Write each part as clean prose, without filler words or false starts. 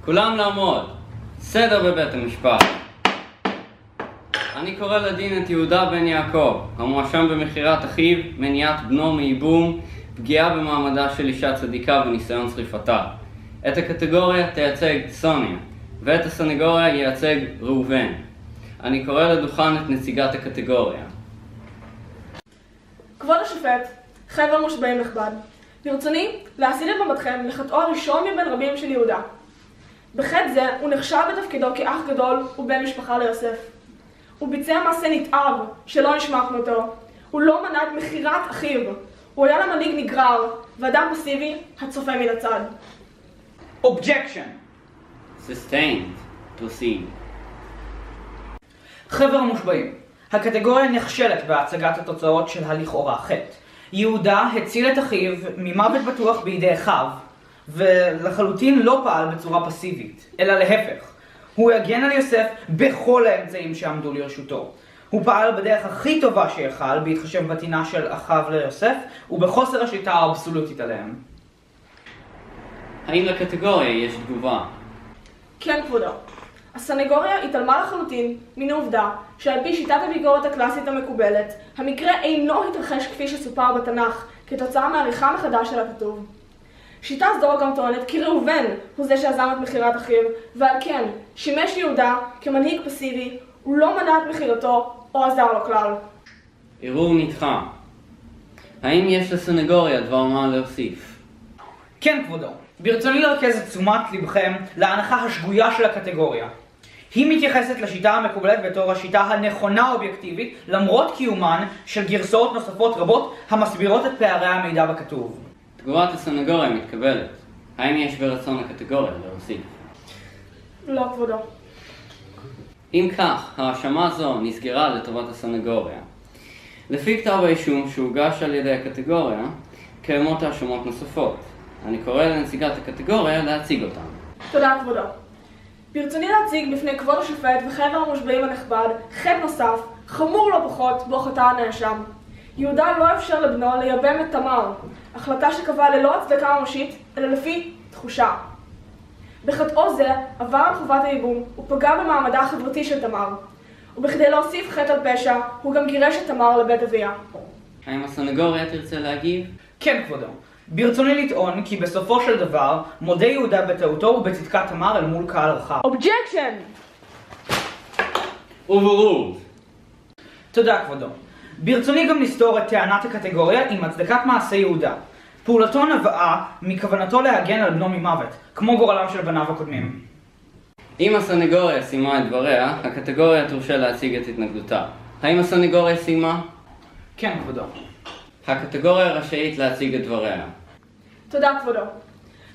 כולם לעמוד. סדר בבית המשפט. אני קורא לדין את יהודה בן יעקב, המואשם במכירת אחיו, מניעת בנו מייבום, פגיעה במעמדה של אישה צדיקה וניסיון שריפתה. את הקטגוריה תייצג סוניה, ואת הסנגוריה ייצג ראובן. אני קורא לדוכן את נציגת הקטגוריה. כבוד השופט, חבר מושבעים נכבד, ברצוני להסיט את מבטכם לחטאו הראשון מבין רבים של יהודה. בחטא זה הוא נכשל בתפקידו כאח גדול ובן משפחה ליוסף. הוא ביצע מעשה נתעב שלא נשמע כמותו. הוא לא מנע את מכירת אחיו. הוא היה למנהיג נגרר ואדם פסיבי הצופה מן הצד. Objection. Sustained. Proceed. חבר המושבעים, הקטגוריה נכשלת בהצגת התוצאות של הלכאורה חטא. יהודה הציל את אחיו ממוות בטוח בידי אחיו, ולחלוטין לא פעל בצורה פסיבית, אלא להפך. הוא הגן על יוסף בכל האמצעים שעמדו לרשותו. הוא פעל בדרך הכי טובה שיכל בהתחשב בטינה של אחיו ליוסף, ובחוסר השליטה האבסולוטית עליהם. האם לקטגוריה יש תגובה? כן, כבודו. הסנגוריה התעלמה לחלוטין מן העובדה שעל פי שיטת הביקורת הקלאסית המקובלת, המקרה אינו התרחש כפי שסופר בתנ"ך כתוצאה מעריכה מחדש של הכתוב. שיטה זו גם טוענת כי ראובן הוא זה שעזם את מכירת אחיו, ועל כן שימש יהודה כמנהיג פסיבי, הוא לא מנע את מכירתו או עזר לו כלל. ערעור נדחה. האם יש לסנגוריה דבר מה להוסיף? כן, כבודו. ברצוני לרכז את תשומת לבכם להנחה השגויה של הקטגוריה. היא מתייחסת לשיטה המקובלת בתור השיטה הנכונה אובייקטיבית, למרות קיומן של גרסאות נוספות רבות המסבירות את פערי המידע בכתוב. תגובת הסנגוריה מתקבלת. האם יש ברצון הקטגוריה להוסיף? לא, כבודו. אם כך, האשמה זו נסגרה לטובת הסנגוריה. לפי כתב האישום שהוגש על ידי הקטגוריה, קיימות האשמות נוספות. אני קורא לנציגת הקטגוריה להציג אותן. תודה, כבודו. ברצוני להציג בפני כבוד השופט וחבר המושבעים הנכבד חטא נוסף, חמור לא פחות, בו חטא הנאשם. יהודה לא אפשר לבנו לייבם את תמר, החלטה שקבעה ללא הצדקה ממשית, אלא לפי תחושה. בחטאו זה עבר על חובת הייבום, הוא פגע במעמדה החברתי של תמר, ובכדי להוסיף חטא על פשע, הוא גם גירש את תמר לבית אביה. האם הסנגוריה תרצה להגיב? כן, כבודו. ברצוני לטעון כי בסופו של דבר מודה יהודה בטעותו ובצדקת תמר אל מול קהל רחב. Objection! Overruled. תודה, כבודו. ברצוני גם לסתור את טענת הקטגוריה עם הצדקת מעשה יהודה. פעולתו נבעה מכוונתו להגן על בנו ממוות, כמו גורלם של בניו הקודמים. אם הסנגוריה סיימה את דבריה, הקטגוריה תורשה להציג את התנגדותה. האם הסנגוריה סיימה? כן, כבודו. הקטגוריה רשאית להציג את דבריה. תודה, כבודו.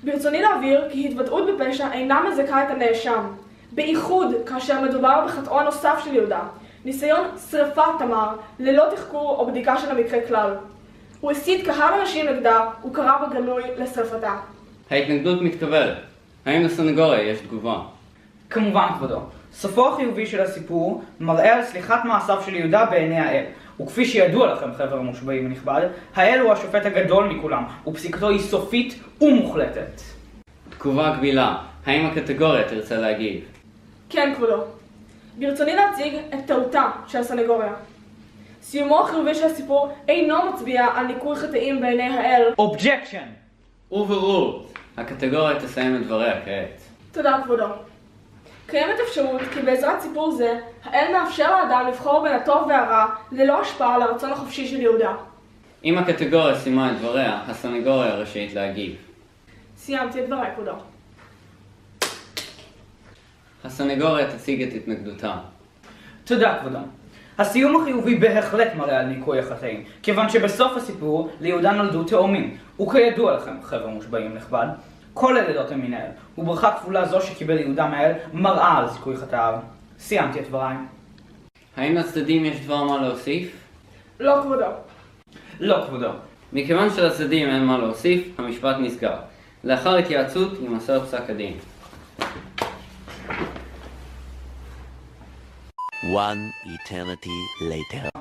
ברצוני להבהיר כי התוודעות בפשע אינה מזכה את הנאשם, בייחוד כאשר מדובר בחטאו הנוסף של יהודה, ניסיון שריפת תמר ללא תחקור או בדיקה של המקרה כלל. הוא הסית קהל אנשים נגדה, הוא קרא בגלוי לשריפתה. ההתנגדות מתקבלת. האם לסנגוריה יש תגובה? כמובן, כבודו. סופו החיובי של הסיפור מראה על סליחת מעשיו של יהודה בעיני האל. וכפי שידוע לכם, חבר המושבעים הנכבד, האל הוא השופט הגדול מכולם, ופסיקתו היא סופית ומוחלטת. תגובה קבילה. האם הקטגוריה תרצה להגיב? כן, כבודו. ברצוני להציג את טעותה של הסנגוריה. סיומו החיובי של הסיפור אינו מצביע על ניקוי חטאים בעיני האל. Objection! Overruled. הקטגוריה תסיים את דבריה כעת. תודה, כבודו. קיימת אפשרות כי בעזרת סיפור זה, האל מאפשר לאדם לבחור בין הטוב והרע ללא השפעה על הרצון החופשי של יהודה. אם הקטגוריה סיימה את דבריה, הסנגוריה רשאית להגיב. סיימתי את דבריי, כבודו. הסנגוריה תציג את התנגדותה. תודה, כבודו. הסיום החיובי בהחלט מראה על ניקוי החטאים, כיוון שבסוף הסיפור ליהודה נולדו תאומים. וכידוע לכם, חבר מושבעים נכבד, כל הלידות הם מן האל, וברכה כפולה זו שקיבל יהודה מהאל מראה על זיכוי חטאיו. סיימתי את דבריי. האם לצדדים יש דבר מה להוסיף? לא, כבודו. לא, כבודו. מכיוון שלצדדים אין מה להוסיף, המשפט נסגר. לאחר התייעצות יימסר פסק הדין. One eternity later.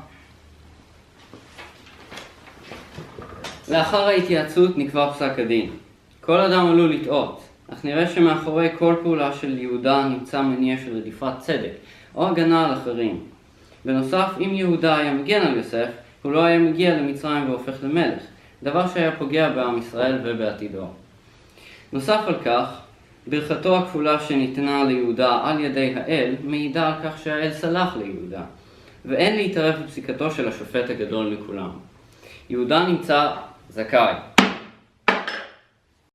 לאחר ההתייעצות נקבע פסק הדין. כל אדם עלול לטעות. אך נראה שמאחורי כל פעולה של יהודה נמצא מניע של רדיפת צדק, או הגנה על אחרים. בנוסף, אם יהודה היה מגן על יוסף, הוא לא היה מגיע למצרים והופך למלך, דבר שהיה פוגע בעם ישראל ובעתידו. נוסף על כך, ברכתו הכפולה שניתנה ליהודה על ידי האל, מעידה על כך שהאל סלח ליהודה, ואין להתערב בפסיקתו של השופט הגדול מכולם. יהודה נמצא זכאי,